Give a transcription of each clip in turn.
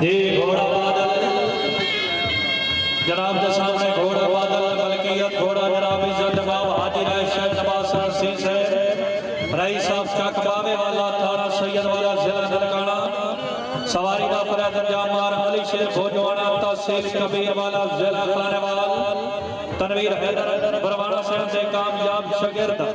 ये घोड़ा बादल जनाब के सामने घोड़ा बादल मलकियत घोड़ा जनाब इज्जत बाब हाजी राय नवासर शीश है रईस साहब चक बावे वाला थाना सैयद वाला जिला ननकाना सवारी का फरज जामार अली शेर भोजवाना तहसील कबीर वाला जिला खानेवाल तनवीर हैदर बरवाना से कामयाब शागिर्द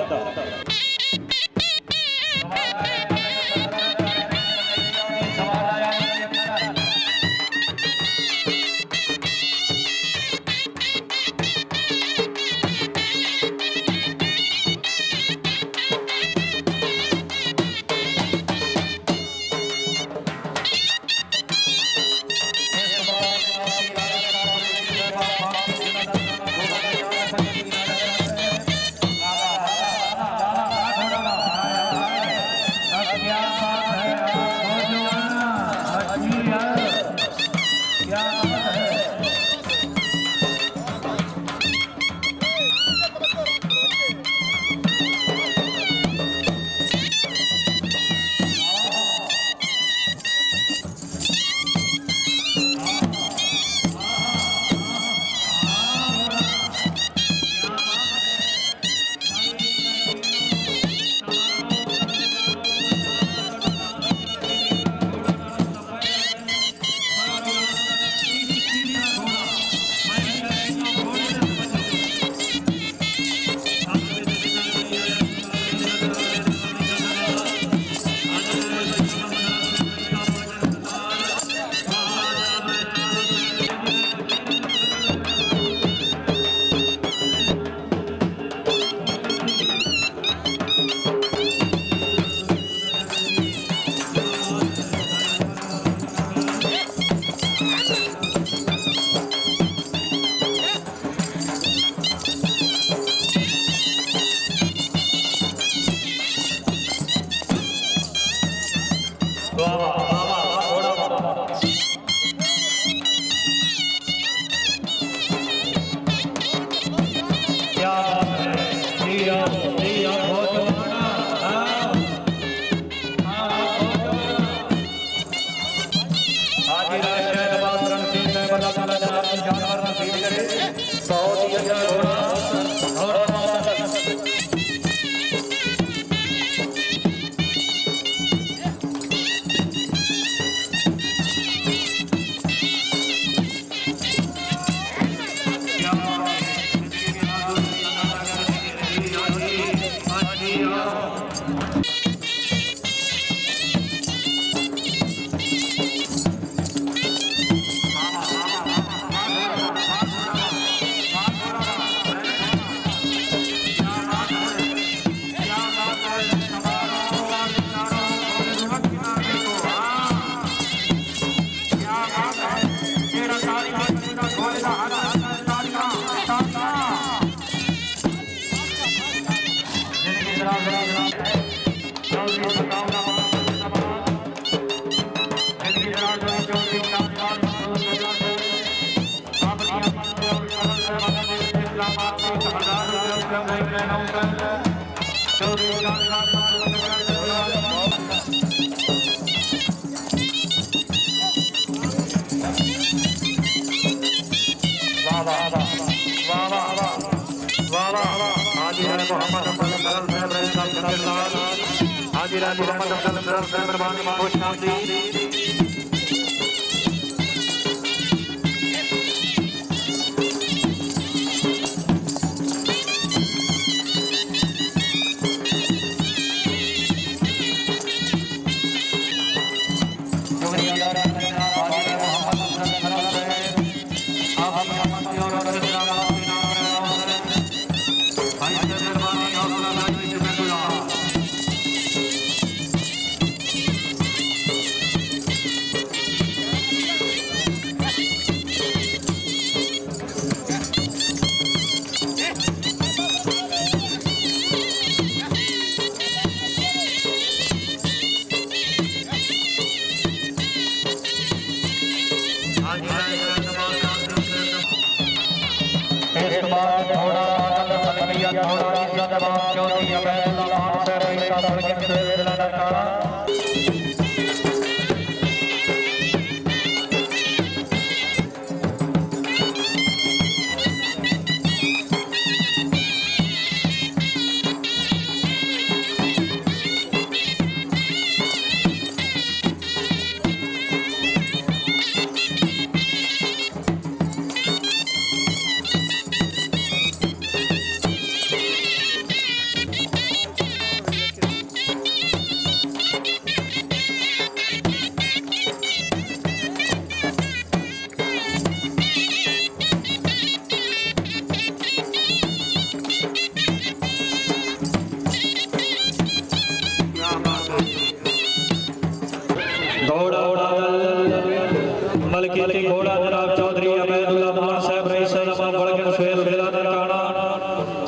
बलकीती घोड़ा जनाब चौधरी अबैदुल्ला मान साहब रईस नवाब बड़गन सुहेल जिला ननकाना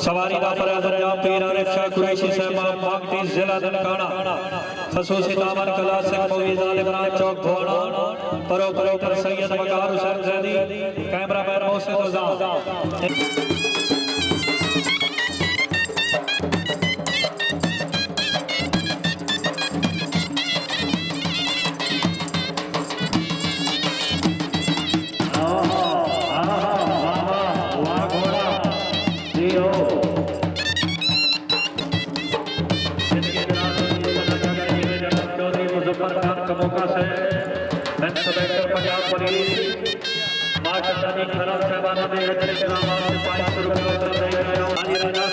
सवारी दा फराज पंजाब पीर आरिफ शाह कुरैशी साहब मागटी जिला ननकाना खसूसी दामन कला सिंह मोवीज आल इमरान चौक घोड़ा परो पर सैयद वकार Hussain Zaidi cameraman Mohsin Raza Punjab police master खराब साहबाना में इस्लामाबाद से 500 रुपये उत्तर दे गए हाजी राजा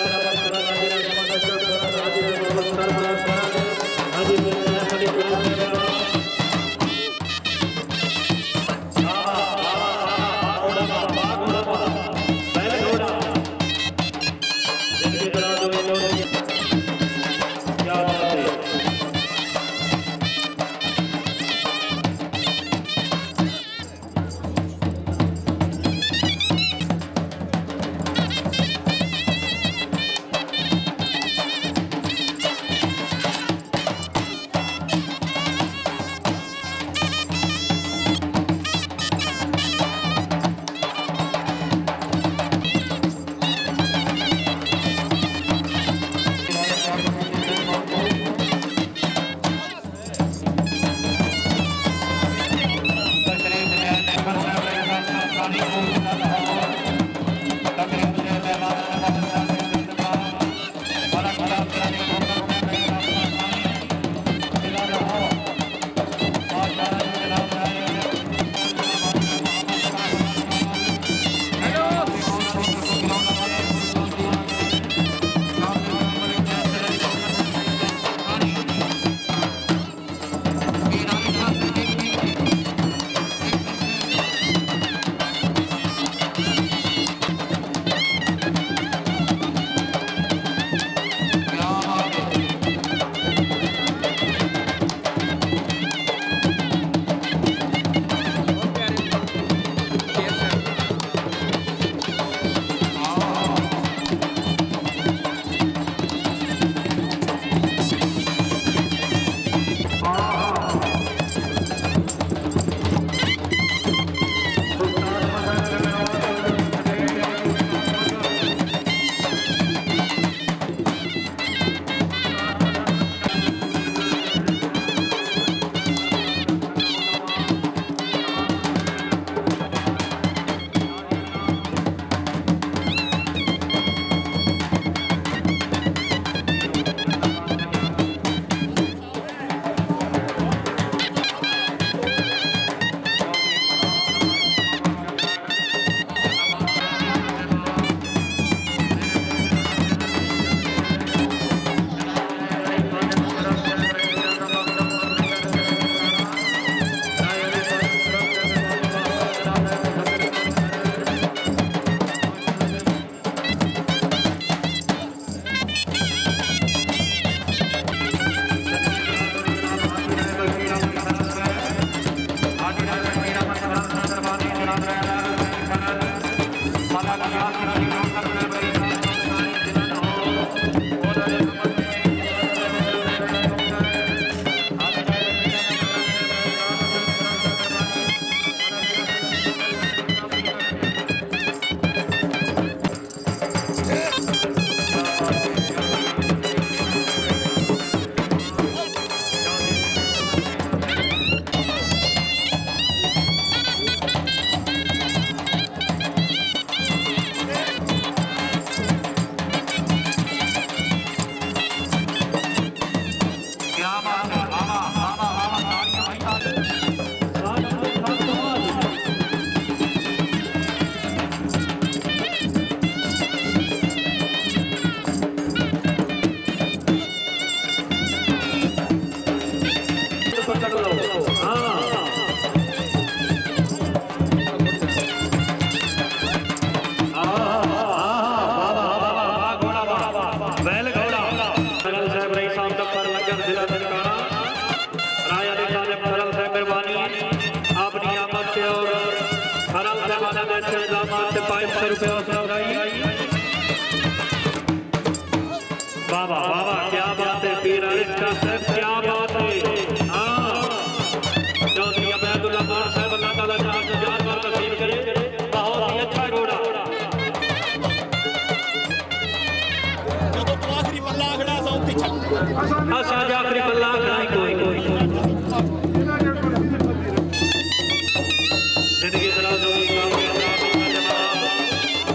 से दामाद 500 रुपये और बाबा बाबा क्या बात है पीर का सर क्या बात है। हाँ चौधरी अबैदुल्ला खान साहब अल्लाह ताला जान मार नसीब करे। बहुत ही अच्छा घोड़ा आखिरी पल्ला खड़ा सौंती छक असाज आखिरी पल्ला खड़ा कोई जिंदगी दराज होगी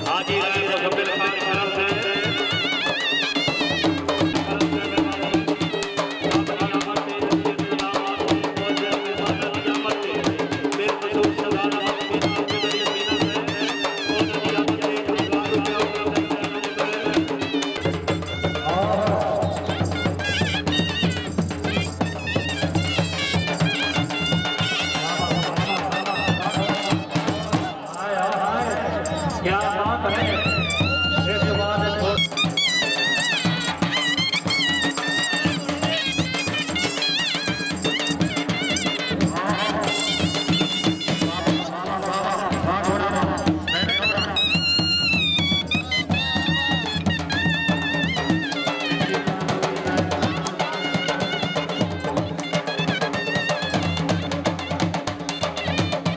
हाजी राय मुकब्बिल खान साहब से क्या बात है।